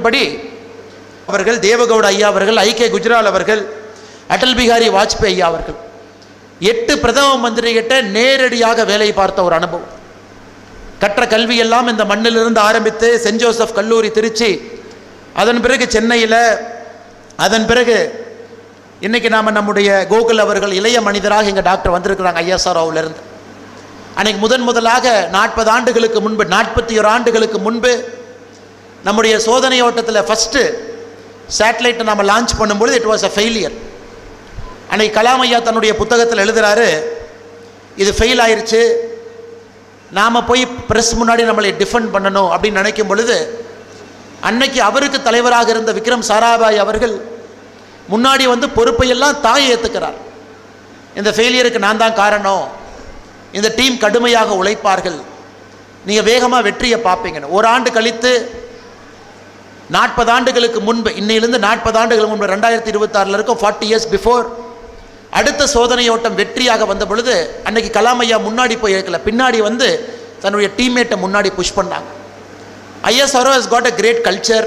அறிவிப்பின்படி அவர்கள், தேவகவுடா ஐயா அவர்கள், ஐகே குஜ்ரால் அவர்கள், அடல் பிகாரி வாஜ்பேயி ஐயா அவர்கள் 8 பிரதம மந்திரி கிட்ட நேரடியாக வேலை பார்த்த ஒரு அனுபவம். கற்ற கல்வியெல்லாம் இந்த மண்ணிலிருந்து ஆரம்பித்து சென்ட் ஜோசப் கல்லூரி திருச்சி, அதன் பிறகு சென்னையில், அதன் பிறகு இன்னைக்கு நாம் நம்முடைய கோகுல் அவர்கள் இளைய மனிதராக இங்கே டாக்டர் வந்திருக்கிறாங்க ஐஎஸ்ஆர்ஓவிலிருந்து. அன்னைக்கு முதலாக 40 ஆண்டுகளுக்கு முன்பு, 41 ஆண்டுகளுக்கு முன்பு நம்முடைய சோதனை ஓட்டத்தில் ஃபஸ்ட்டு சேட்டலைட்டை நம்ம லான்ச் பண்ணும்பொழுது இட் வாஸ் அ ஃபெயிலியர். அன்னைக்கு கலாம் ஐயா தன்னுடைய புத்தகத்தில் எழுதுகிறாரு, இது ஃபெயில் ஆயிடுச்சு, நாம் போய் ப்ரெஸ் முன்னாடி நம்மளை டிஃபெண்ட் பண்ணணும் அப்படின்னு நினைக்கும் பொழுது, அன்னைக்கு அவருக்கு தலைவராக இருந்த விக்ரம் சாராபாய் அவர்கள் முன்னாடி வந்து பொறுப்பையெல்லாம் தாயை ஏற்றுக்கிறார். இந்த ஃபெயிலியருக்கு நான் தான் காரணம், இந்த டீம் கடுமையாக உழைப்பார்கள், நீங்கள் வேகமாக வெற்றியை பார்ப்பீங்கன்னு. ஒரு ஆண்டு கழித்து 40 ஆண்டுகளுக்கு முன்பு, இன்னையிலிருந்து 40 ஆண்டுகளுக்கு முன்பு 2026 இருக்கும், 40 years பிஃபோர், அடுத்த சோதனை ஓட்டம் வெற்றியாக வந்த பொழுது அன்னைக்கு கலாம் ஐயா முன்னாடி போய் இருக்கல, பின்னாடி வந்து தன்னுடைய டீம்மேட்டை முன்னாடி புஷ் பண்ணாங்க. ISRO has got a great culture.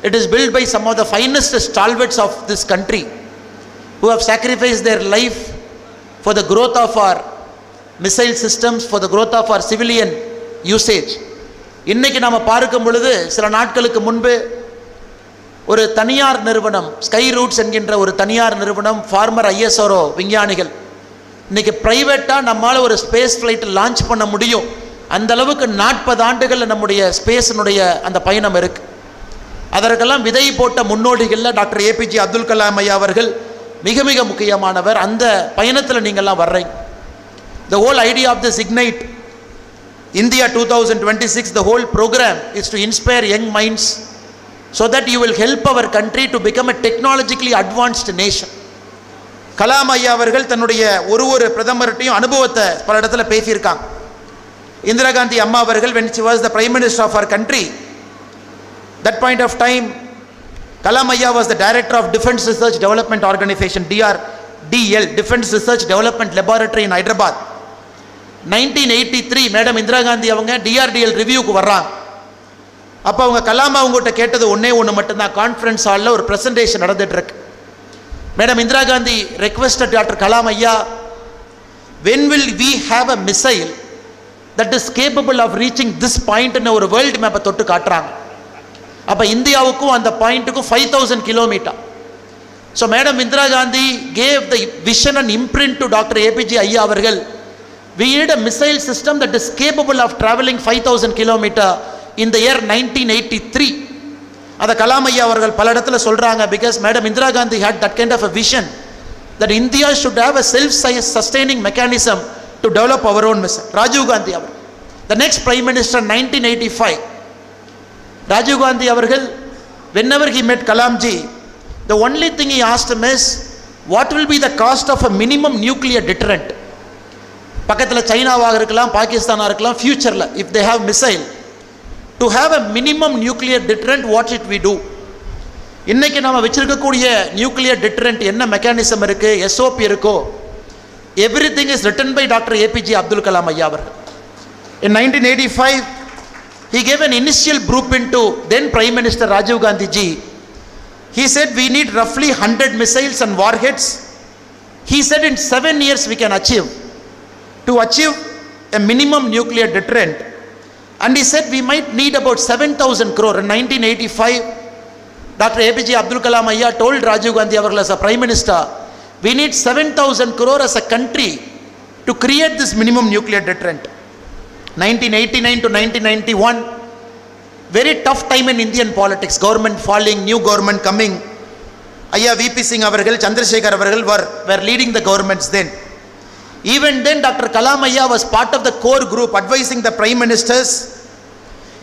It is built by some of the finest stalwarts of this country who have sacrificed their life for the growth of our missile systems, for the growth of our civilian usage. இன்னைக்கு நாம் பார்க்கும் பொழுது சில நாட்களுக்கு முன்பு ஒரு தனியார் நிறுவனம், ஸ்கை ரூட்ஸ் என்கின்ற ஒரு தனியார் நிறுவனம், ஃபார்மர் ISRO விஞ்ஞானிகள், இன்னைக்கு பிரைவேட்டாக நம்மால் ஒரு ஸ்பேஸ் ஃப்ளைட் லான்ச் பண்ண முடியும். அந்த அளவுக்கு 40 ஆண்டுகளில் நம்முடைய ஸ்பேஸினுடைய அந்த பயணம் இருக்குது. அதற்கெல்லாம் விதை போட்ட முன்னோடிகளில் டாக்டர் APJ அப்துல் கலாம் ஐயா அவர்கள் மிக மிக முக்கியமானவர். அந்த பயணத்தில் நீங்கள்லாம் வர்றீங்க. The whole idea of this Ignite India 2026, the whole program is to inspire young minds so that you will help our country to become a technologically advanced nation. Kalam ஐயா அவர்கள் தன்னுடைய ஒரு பிரதமர்கிட்டையும் அனுபவத்தை பல இடத்துல பேசியிருக்காங்க. இந்திரா காந்தி அம்மா அவர்கள், when she was the prime minister of our country, that point of time Kalam Ayya was the director of Defence Research Development Organization, DRDL, Defence Research Development Laboratory in Hyderabad. 1983 madam Indira Gandhi அவங்க DRDL ரிவ்யூக்கு வர்றாங்க. அப்போ அவங்க கலாம் அவங்ககிட்ட கேட்டது ஒன்றே மட்டும்தான். Conference ஹாலில் ஒரு ப்ரெசன்டேஷன் நடந்துட்டு இருக்கு. Madam Indira Gandhi requested doctor Kalam ஐயா, when will we have a missile that is capable of reaching this point ன்னு ஒரு வேர்ல்டு மேப்பை தொட்டு காட்டுறாங்க. அப்போ இந்தியாவுக்கும் அந்த பாயிண்ட்டுக்கும் 5000 kilometers. So madam Indira Gandhi gave the vision and imprint to doctor APJ ஐயா அவர்கள், we need a missile system that is capable of traveling 5000 kilometers in the year 1983. அதை கலாம் ஐயா அவர்கள் பல இடத்துல சொல்கிறாங்க. Because madam Indira Gandhi had that kind of a vision that India should have a self-sustaining mechanism to develop our own missile. Rajiv Gandhi அவர், the next prime minister 1985, Rajiv Gandhi அவர்கள், whenever he met Kalamji, the only thing he asked him is, what will be the cost of a minimum nuclear deterrent? பக்கத்தில் சைனாவாக இருக்கலாம், பாகிஸ்தானாக இருக்கலாம், ஃபியூச்சரில் if they have missile, to have a minimum nuclear deterrent, what should we do? இன்னைக்கு நம்ம வச்சிருக்கக்கூடிய nuclear deterrent என்ன mechanism இருக்கு, SOP இருக்கோ, everything is written by Dr. APJ Abdul Kalam ஐயா அவர்கள். In 1985 he gave an initial blueprint to then Prime Minister Rajiv Gandhi ji. He said we need roughly 100 missiles and warheads. He said in 7 years we can achieve a minimum nuclear deterrent. And he said we might need about 7,000 crore. In 1985 Dr. APJ Abdul Kalam Ayya told Rajiv Gandhi avargal as a Prime Minister, we need 7,000 crore as a country to create this minimum nuclear deterrent. 1989 to 1991, very tough time in Indian politics. Government falling, new government coming. Ayya VP Singh avargal, Chandrasekhar avargal were leading the governments then. Even then Dr. Kalam Ayya was part of the core group advising the prime ministers.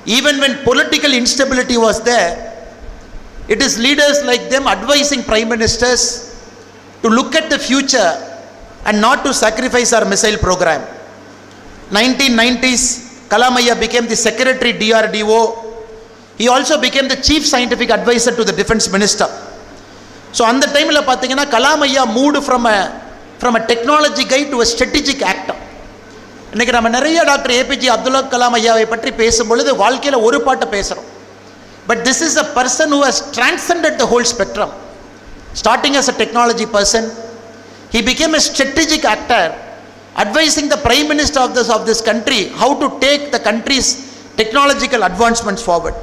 Even when political instability was there, it is leaders like them advising prime ministers to look at the future and not to sacrifice our missile program. 1990s Kalam Ayya became the secretary DRDO. He also became the chief scientific advisor to the defense minister. So on the time la pathina Kalam Ayya moved from a technology guy to a strategic actor. இன்னைக்கு நம்ம நிறைய doctor APJ Abdul Kalam ஐயாவை பற்றி பேசும்பொழுது வாழ்க்கையில் ஒரு பாட்டை பேசுகிறோம். But this is a person who has transcended the whole spectrum. Starting as a technology person, he became a strategic actor, advising the Prime Minister of this country how to take the country's technological advancements forward.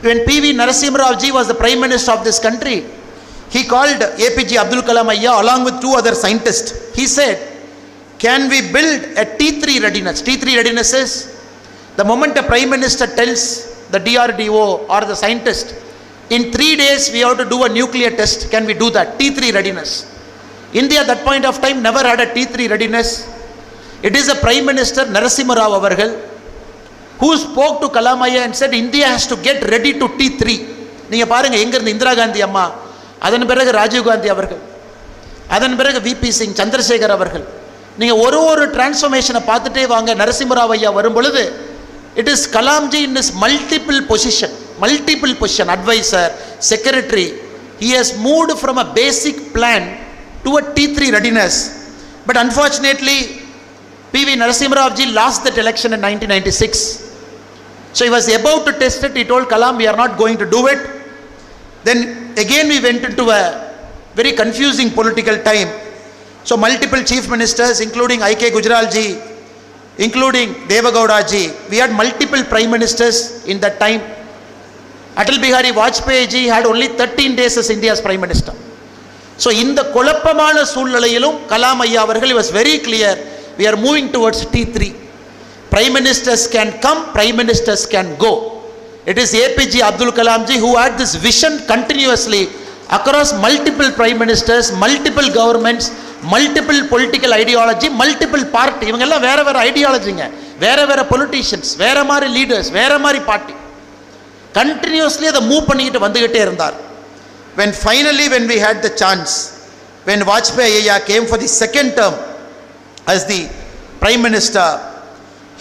When P.V. Narasimha Rao ji was the Prime Minister of this country, he called APJ Abdul Kalam Ayya along with 2 other scientists. He said, can we build a T3 readiness? T3 readiness is the moment a Prime Minister tells the DRDO or the scientist, in 3 days we have to do a nuclear test, can we do that? T3 readiness. India at that point of time never had a T3 readiness. It is a Prime Minister Narasimha Rao Avargal who spoke to Kalam Ayya and said India has to get ready to T3. நீங்க பாருங்க, எங்க இருந்து இந்திரா காந்தி அம்மா, அதன் பிறகு ராஜீவ் காந்தி அவர்கள், அதன் பிறகு விபி சிங், சந்திரசேகர் அவர்கள், நீங்க ஒரு டிரான்ஸ்ஃபர்மேஷனை பார்த்துட்டே வாங்க. நரசிம்ம ராவ் ஐயா வரும் பொழுது it is Kalamji in his multiple position, advisor, secretary, he has moved from a basic plan to a T3 readiness. But unfortunately P.V. Narasimha Rao ji lost that election in 1996. So he was about to test it. He told Kalam, we are not going to do it. Then again we went into a very confusing political time. So multiple chief ministers, including I.K. Gujral ji, including Deva Gowda ji, we had multiple prime ministers in that time. Atal Bihari Vajpayee ji had only 13 days as India's prime minister. So in the குழப்பமான சூழ்நிலையிலும் கலாம் ஐயா அவர்கள் was very clear, we are moving towards T3. Prime ministers can come, prime ministers can go. It is APJ Abdul Kalam ji who had this vision continuously across multiple prime ministers, multiple governments, multiple political ideology, multiple party. இவங்க எல்லாம் வேற ஐடியாலஜிங்க, வேற politicians, வேற மாதிரி leaders, வேற மாதிரி party. Continuously அதை move பண்ணிக்கிட்டு வந்துகிட்டே இருந்தார். When finally we had the chance, when Vajpayee Ayya came for the second term as the Prime Minister,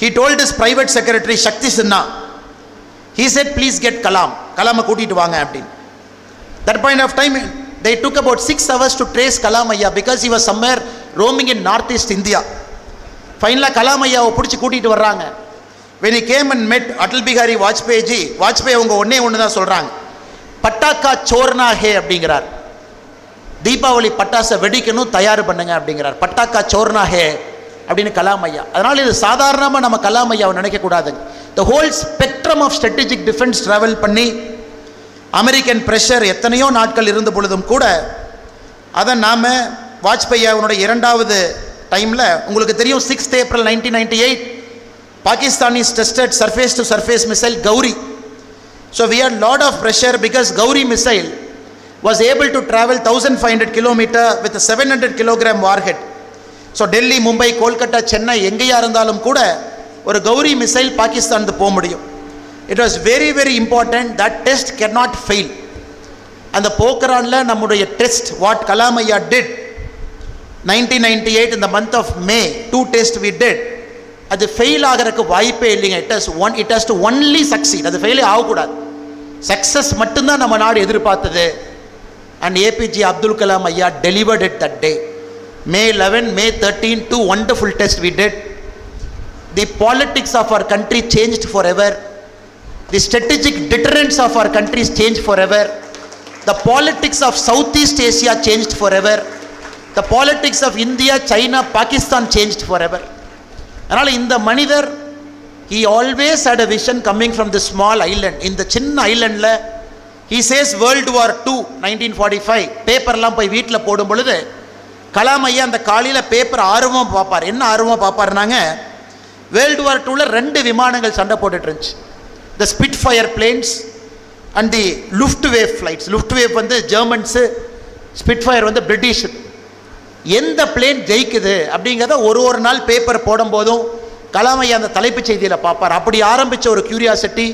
he told his private secretary Shakti Sinha, he said, please get Kalam கூட்டிட்டு வாங்க அப்படின்னு. That point of time they took about 6 hours to trace Kalam Ayya because he was somewhere roaming in northeast India. Finally Kalam Ayyaவை பிடிச்சி கூட்டிட்டு வர்றாங்க. When he came and met Atal Bihari Vajpayee ji, Vajpayee அவங்க ஒன்று தான் சொல்றாங்க, பட்டாக்கா சோர்னா ஹே அப்படிங்கிறார். தீபாவளி பட்டாசை வெடிக்கணும், தயார் பண்ணுங்க அப்படிங்கிறார். பட்டாக்கா சோர்னா ஹே அப்படின்னு கலாம் ஐயா. அதனால் இது சாதாரணமாக நம்ம கலாம் ஐயாவை நினைக்கக்கூடாதுங்க. The whole spectrum of strategic defence travel பண்ணி அமெரிக்கன் ப்ரெஷர் எத்தனையோ நாட்கள் இருந்த பொழுதும் கூட அதை நாம் வாஜ்பாய் அவனுடைய 2வது டைமில் உங்களுக்கு தெரியும், 6th April 1998 Pakistanis tested surface to surface missile Gauri. So we had lot of pressure because Gauri missile was able to travel 1500 km with a 700 kg warhead. So Delhi, Mumbai, Kolkata, Chennai எங்கேயா இருந்தாலும் கூட ஒரு Gowri missile Pakistan போக முடியும். It was very important, that test cannot fail. அந்த போக்ரான்ல நம்முடைய test what Kalam Ayya did 1998 in the month of May, 2 tests we did, அது fail ஆகிறதுக்கு வாய்ப்பே இல்லைங்க. it has to only succeed. அது ஃபெயிலே ஆகக்கூடாது, சக்சஸ் மட்டும்தான் நம்ம நாடு எதிர்பார்த்தது. and APJ Abdul Kalam Ayya delivered it that day. May 11, May 13, 2 wonderful tests we did. The politics of our country changed forever. The strategic deterrence of our countries changed forever. The politics of Southeast Asia changed forever. The politics of India, China, Pakistan changed forever. அதனால் இந்த மனிதர், he always had a vision coming from the small island. இந்த சின்ன ஐலண்டில் he says World War II 1945 பேப்பர்லாம் போய் வீட்டில் போடும் பொழுது கலாம் ஐயா அந்த காலையில் பேப்பர் ஆர்வமாக பார்ப்பார். என்ன ஆர்வமாக பார்ப்பாருனாங்க, வேர்ல்டு வார் 2ல 2 விமானங்கள் சண்டை போட்டுட்டு இருந்துச்சு. The Spitfire planes and the Luftwaffe flights. Luftwaffe வந்து ஜெர்மன்ஸு, ஸ்பிட்ஃபயர் வந்து பிரிட்டிஷ். எந்த பிளேன் ஜெயிக்குது அப்படிங்கிறத ஒரு நாள் பேப்பர் போடும்போதும் கலாம் ஐயா அந்த தலைப்புச் செய்தியில் பார்ப்பார். அப்படி ஆரம்பித்த ஒரு கியூரியாசிட்டி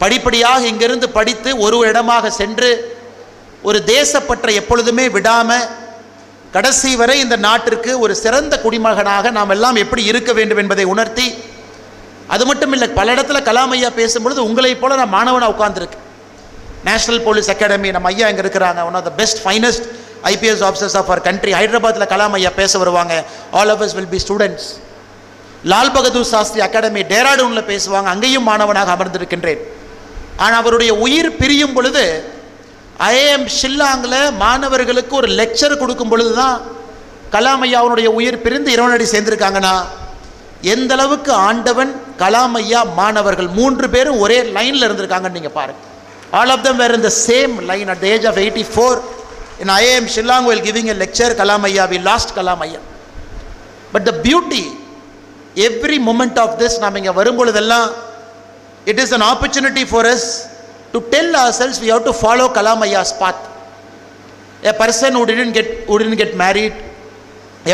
படிப்படியாக இங்கிருந்து படித்து ஒரு இடமாக சென்று ஒரு தேசப்பற்றை எப்பொழுதுமே விடாமல் கடைசி வரை இந்த நாட்டிற்கு ஒரு சிறந்த குடிமகனாக நாம் எல்லாம் எப்படி இருக்க வேண்டும் என்பதை உணர்த்தி, அது மட்டும் இல்லை, பல இடத்துல கலாம் ஐயா பேசும்பொழுது உங்களைப் போல நான் மாணவனாக உட்கார்ந்துருக்கு. நேஷனல் போலீஸ் அகாடமி நம்ம ஐயா இங்கே இருக்கிறாங்க, one of the best finest IPS officers of our country. ஹைதராபாத்தில் கலாம் ஐயா பேச வருவாங்க, all of us will be students. Lal Bahadur Shastri academy டேராடூனில் பேசுவாங்க, அங்கேயும் மாணவனாக அமர்ந்திருக்கின்றேன். ஆனால் அவருடைய உயிர் பிரியும் பொழுது ஐஏஎம் ஷில்லாங்கில் மாணவர்களுக்கு ஒரு லெக்சர் கொடுக்கும் பொழுது தான் கலாம் ஐயாவுடைய உயிர் பிரிந்து இறைவனடி சேர்ந்திருக்காங்கன்னா எந்த அளவுக்கு ஆண்டவன், கலாம் ஐயா, மாணவர்கள் 3 பேரும் ஒரே லைனில் இருந்திருக்காங்கன்னு நீங்கள் பாருங்கள். All of them were in the same line at the age of 84 in IIM Shillong while giving a lecture. Kalam Ayya, we lost Kalam Ayya. But the beauty, every moment of this, நாம் இங்கே வரும்பொழுதெல்லாம் it is an opportunity for us to tell ourselves we have to follow Kalam Ayya's path. A person who didn't get married,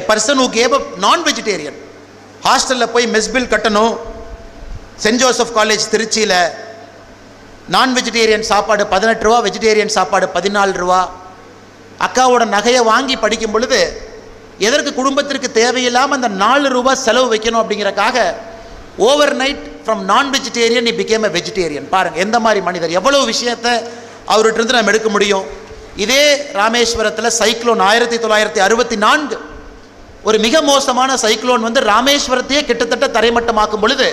a person who gave up non-vegetarian, ஹாஸ்டலில் போய் mess bill கட்டணும், send Joseph college திருச்சியில் நான் vegetarian சாப்பாடு 18 ரூபா, vegetarian சாப்பாடு 14 ரூபா. அக்காவோட நகையை வாங்கி படிக்கும் பொழுது எதற்கு குடும்பத்திற்கு தேவையில்லாமல் அந்த 4 ரூபா செலவு வைக்கணும் அப்படிங்கிறக்காக ஓவர் நைட் ஃப்ரம் நான் vegetarian he became a vegetarian. பாருங்கள் எந்த மாதிரி மனிதர், எவ்வளவு விஷயத்தை அவர்கிட்ட நம்ம எடுக்க முடியும். இதே ராமேஸ்வரத்தில் சைக்ளோன் 1964 ஒரு மிக மோசமான சைக்ளோன் வந்து ராமேஸ்வரத்தையே கிட்டத்தட்ட தரைமட்டமாக்கும் பொழுது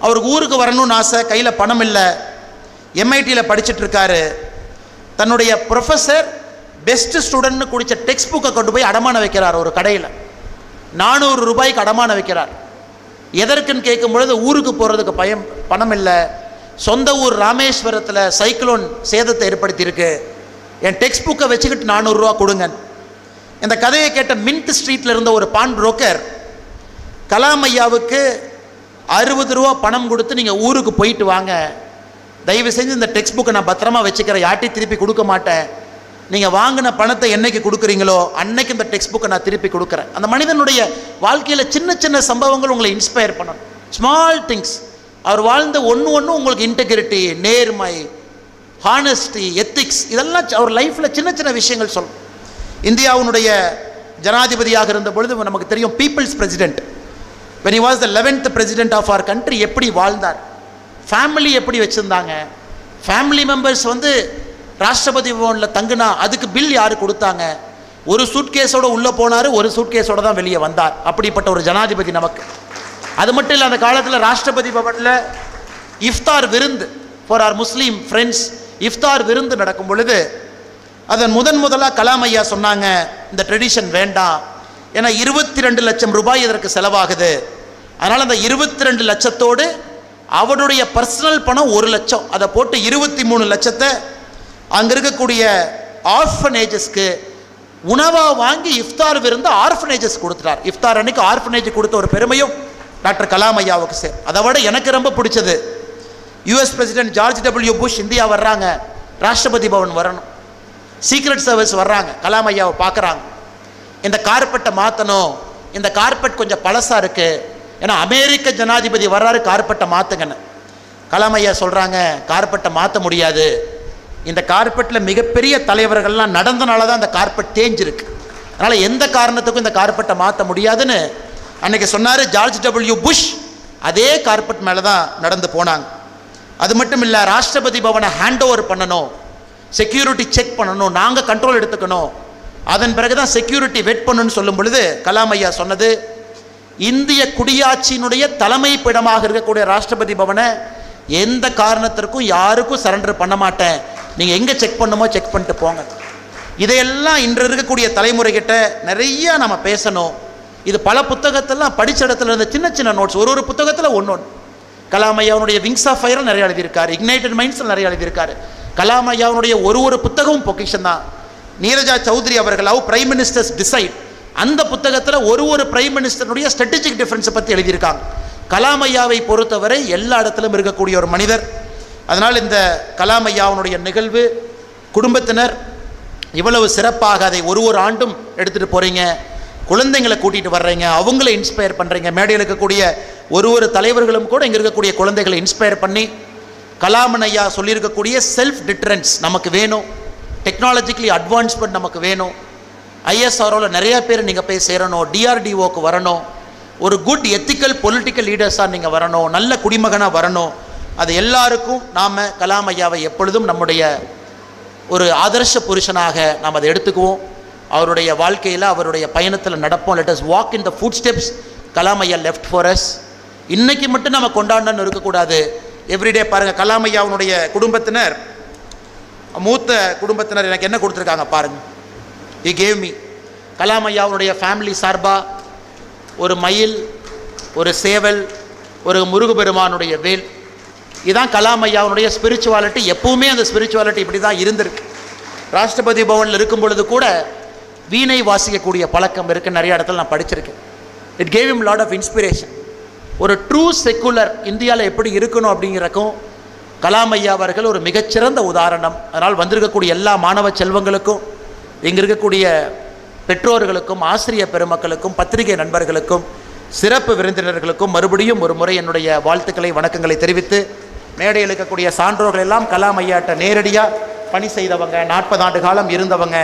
அவருக்கு ஊருக்கு வரணும்னு ஆசை, கையில் பணம் இல்லை, எம்ஐடியில் படிச்சுட்டு இருக்காரு. தன்னுடைய ப்ரொஃபஸர் பெஸ்ட் ஸ்டூடெண்ட்னு குடித்த டெக்ஸ்ட் புக்கை கொண்டு போய் அடமான வைக்கிறார். ஒரு கடையில் 400 ரூபாய்க்கு அடமான வைக்கிறார். எதற்குன்னு கேட்கும் பொழுது ஊருக்கு போகிறதுக்கு பணம் இல்லை, சொந்த ஊர் ராமேஸ்வரத்தில் சைக்ளோன் சேதத்தை ஏற்படுத்தியிருக்கு, என் டெக்ஸ்ட் புக்கை வச்சுக்கிட்டு 400 ரூபா கொடுங்க. இந்த கதையை கேட்ட மின்ட் ஸ்ட்ரீட்டில் இருந்த ஒரு பான் புரோக்கர் கலாம் ஐயாவுக்கு 60 ரூபா பணம் கொடுத்து நீங்கள் ஊருக்கு போயிட்டு வாங்க, தயவு செஞ்சு இந்த டெக்ஸ்ட் புக்கை நான் பத்திரமா வச்சுக்கிறேன், யார்ட்டையும் திருப்பி கொடுக்க மாட்டேன், நீங்கள் வாங்கின பணத்தை என்னைக்கு கொடுக்குறீங்களோ அன்னைக்கு இந்த டெக்ஸ்ட் புக்கை நான் திருப்பி கொடுக்குறேன். அந்த மனிதனுடைய வாழ்க்கையில் சின்ன சின்ன சம்பவங்கள் உங்களை இன்ஸ்பயர் பண்ணணும். Small things. அவர் வாழ்ந்த ஒன்று உங்களுக்கு இன்டெகிரிட்டி, நேர்மை, ஹானஸ்டி, எத்திக்ஸ், இதெல்லாம் அவர் லைஃப்பில் சின்ன சின்ன விஷயங்கள் சொல்லும். இந்தியாவுடைய ஜனாதிபதியாக இருந்த பொழுது நமக்கு தெரியும், people's president, when he was the 11th president of our country, எப்படி வாழ்ந்தார், ஃபேமிலி எப்படி வச்சுருந்தாங்க, ஃபேமிலி மெம்பர்ஸ் வந்து ராஷ்டிரபதி பவனில் தங்குனா அதுக்கு பில் யார் கொடுத்தாங்க, ஒரு சூட்கேஸோட உள்ளே போனார், ஒரு சூட்கேஸோட தான் வெளியே வந்தார். அப்படிப்பட்ட ஒரு ஜனாதிபதி நமக்கு. அது மட்டும் இல்லை, அந்த காலத்தில் ராஷ்டிரபதி பவனில் இஃப்தார் விருந்து ஃபார் ஆர் முஸ்லீம் ஃப்ரெண்ட்ஸ், இஃப்தார் விருந்து நடக்கும் பொழுது அதன் முதலாக கலாம் ஐயா சொன்னாங்க, இந்த ட்ரெடிஷன் வேண்டாம், ஏன்னா 22 லட்சம் ரூபாய் இதற்கு செலவாகுது, அதனால் அந்த 22 லட்சத்தோடு அவருடைய பர்சனல் பணம் 1 லட்சம், அதை போட்டு 23 லட்சத்தை அங்கே இருக்கக்கூடிய ஆர்ஃபனேஜஸ்க்கு உணவாக வாங்கி இஃப்தார் விருந்து ஆர்ஃபனேஜஸ் கொடுத்துட்டார். இஃப்தார் அன்னைக்கு ஆர்ஃபனேஜ் கொடுத்த ஒரு பெருமையும் டாக்டர் கலாம் ஐயாவுக்கு சேர். அதை விட எனக்கு ரொம்ப பிடிச்சது, US president George W Bush India வர்றாங்க, ராஷ்டிரபதி பவன் வரணும், சீக்ரெட் சர்வீஸ் வர்றாங்க, கலாம் ஐயாவை பார்க்குறாங்க. இந்த கார்பெட்டை மாற்றணும், இந்த கார்பெட் கொஞ்சம் பழசாக இருக்குது, ஏன்னா அமெரிக்க ஜனாதிபதி வர்றாரு, கார்பெட்டை மாற்றுங்கன்னு. கலாம் ஐயா சொல்கிறாங்க, கார்பெட்டை மாற்ற முடியாது, இந்த கார்பெட்டில் மிகப்பெரிய தலைவர்கள்லாம் நடந்தனால தான் இந்த கார்பெட் தேஞ்சிருக்கு, அதனால் எந்த காரணத்துக்கும் இந்த கார்பெட்டை மாற்ற முடியாதுன்னு அன்றைக்கி சொன்னார் ஜார்ஜ் டபிள்யூ புஷ். அதே கார்பெட் மேலே தான் நடந்து போனாங்க. அது மட்டும் இல்லை, ராஷ்டிரபதி பவனை ஹேண்ட் ஓவர் பண்ணணும், செக்யூரிட்டி செக் பண்ணணும், நாங்கள் கண்ட்ரோல் எடுத்துக்கணும், அதன் பிறகு தான் செக்யூரிட்டி வெட் பண்ணணும்னு சொல்லும் பொழுது கலாம் ஐயா சொன்னது, இந்திய குடியாட்சியினுடைய தலைமைப்பிடமாக இருக்கக்கூடிய ராஷ்டிரபதி பவனை எந்த காரணத்திற்கும் யாருக்கும் சரண்டர் பண்ண மாட்டேன், நீங்கள் எங்கே செக் பண்ணுமோ செக் பண்ணிட்டு போங்க. இதையெல்லாம் இன்று இருக்கக்கூடிய தலைமுறைகிட்ட நிறையா நம்ம பேசணும். இது பல புத்தகத்தெல்லாம் படித்த இடத்துல இருந்த சின்ன சின்ன நோட்ஸ், ஒரு புத்தகத்தில் ஒன்று. கலாம் ஐயாவுடைய விங்ஸ் ஆஃப் ஃபயர் நிறைய எழுதியிருக்காரு, இக்னைட்டட் மைண்ட்ஸில் நிறைய எழுதியிருக்காரு. கலாம் ஐயாவுடைய ஒரு புத்தகமும் பொக்கிஷன் தான். நீரஜா சௌத்ரி அவர்கள் ஹவ் பிரைம் மினிஸ்டர்ஸ் டிசைட், அந்த புத்தகத்தில் ஒரு பிரைம் மினிஸ்டருடைய ஸ்ட்ராட்டஜிக் டிஃபரன்ஸை பற்றி எழுதியிருக்காங்க. கலாம் ஐயாவை பொறுத்தவரை எல்லா இடத்திலும் இருக்கக்கூடிய ஒரு மனிதர். அதனால் இந்த கலாம் ஐயாவுடைய நிகழ்வு, குடும்பத்தினர் இவ்வளவு சிறப்பாக அதை ஒரு ஆண்டும் எடுத்துகிட்டு போகிறீங்க, குழந்தைங்களை கூட்டிகிட்டு வர்றீங்க, அவங்கள இன்ஸ்பயர் பண்ணுறீங்க. மேடையில் இருக்கக்கூடிய ஒரு தலைவர்களும் கூட இங்கே இருக்கக்கூடிய குழந்தைகளை இன்ஸ்பயர் பண்ணி, கலாமன் ஐயா சொல்லியிருக்கக்கூடிய செல்ஃப் டிட்டரன்ஸ் நமக்கு வேணும், டெக்னாலஜிக்கலி அட்வான்ஸ்மெண்ட் நமக்கு வேணும், ஐஎஸ்ஆர்ஓவில் நிறையா பேர் நீங்கள் போய் சேரணும், டிஆர்டிஓக்கு வரணும், ஒரு குட் எத்திக்கல் பொலிட்டிக்கல் லீடர்ஸாக நீங்கள் வரணும், நல்ல குடிமகனாக வரணும். அது எல்லாருக்கும் நாம் கலாம் ஐயாவை எப்பொழுதும் நம்முடைய ஒரு ஆதர்ஷ புருஷனாக நாம் அதை எடுத்துக்குவோம். அவருடைய வாழ்க்கையில் அவருடைய பயணத்தில் நடப்போம். Let us walk in the food steps Kalam ஐயா லெஃப்ட் ஃபார் அஸ். இன்றைக்கி மட்டும் நம்ம கொண்டாடணும்னு இருக்கக்கூடாது, எவ்ரிடே பாருங்கள், கலாம் ஐயாவுடைய குடும்பத்தினர், மூத்த குடும்பத்தினர் எனக்கு என்ன கொடுத்துருக்காங்க பாருங்கள். he gave me கலாம் ஐயாவுடைய ஃபேமிலி சார்பாக ஒரு மயில், ஒரு சேவல், ஒரு முருகப்பெருமானுடைய வேல். இதுதான் கலாம் ஐயாவுடைய ஸ்பிரிச்சுவாலிட்டி. எப்பவுமே அந்த ஸ்பிரிச்சுவாலிட்டி இப்படி தான் இருந்திருக்கு. ராஷ்டிரபதி பவனில் இருக்கும் பொழுது கூட வீணை வாசிக்கக்கூடிய பழக்கம் இருக்குது, நிறைய இடத்துல நான் படிச்சிருக்கேன். It gave him lot of inspiration. ஒரு ட்ரூ செக்குலர் இந்தியாவில் எப்படி இருக்கணும் அப்படிங்கிறக்கும் கலாம் ஐயா அவர்கள் ஒரு மிகச்சிறந்த உதாரணம். அதனால் வந்திருக்கக்கூடிய எல்லா மாணவ செல்வங்களுக்கும், இங்கே இருக்கக்கூடிய பெற்றோர்களுக்கும், ஆசிரியர் பெருமக்களுக்கும், பத்திரிகை நண்பர்களுக்கும், சிறப்பு விருந்தினர்களுக்கும் மறுபடியும் ஒரு முறை என்னுடைய வாழ்த்துக்களை, வணக்கங்களை தெரிவித்து, மேடையில் இருக்கக்கூடிய சான்றோர்கள் எல்லாம் கலாம் ஐயாட்ட நேரடியாக பணி செய்தவங்க, 40 ஆண்டு காலம் இருந்தவங்க.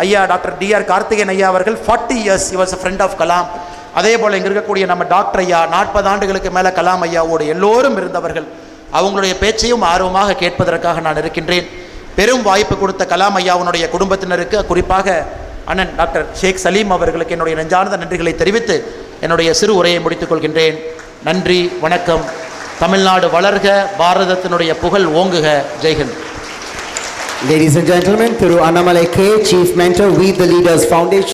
ஐயா டாக்டர் DR கார்த்திகேயன் ஐயா அவர்கள் 40 years he was a friend of Kalam. அதே போல் இங்கே இருக்கக்கூடிய நம்ம டாக்டர் ஐயா 40 ஆண்டுகளுக்கு மேலே கலாம் ஐயாவோடு எல்லோரும் இருந்தவர்கள். அவங்களுடைய பேச்சையும் ஆர்வமாக கேட்பதற்காக நான் இருக்கின்றேன். பெரும் வாய்ப்பு கொடுத்த கலாம் ஐயாவுடைய குடும்பத்தினருக்கு, குறிப்பாக அண்ணன் டாக்டர் ஷேக் சலீம் அவர்களுக்கு என்னுடைய நெஞ்சார்ந்த நன்றிகளை தெரிவித்து என்னுடைய சிறு உரையை முடித்துக் கொள்கின்றேன். நன்றி, வணக்கம். தமிழ்நாடு வளர்க, பாரதத்தினுடைய புகழ் ஓங்குக. ஜெய்ஹிந்த். Ladies and gentlemen, Thiru Annamalai K, Chief Mentor, We the Leaders Foundation.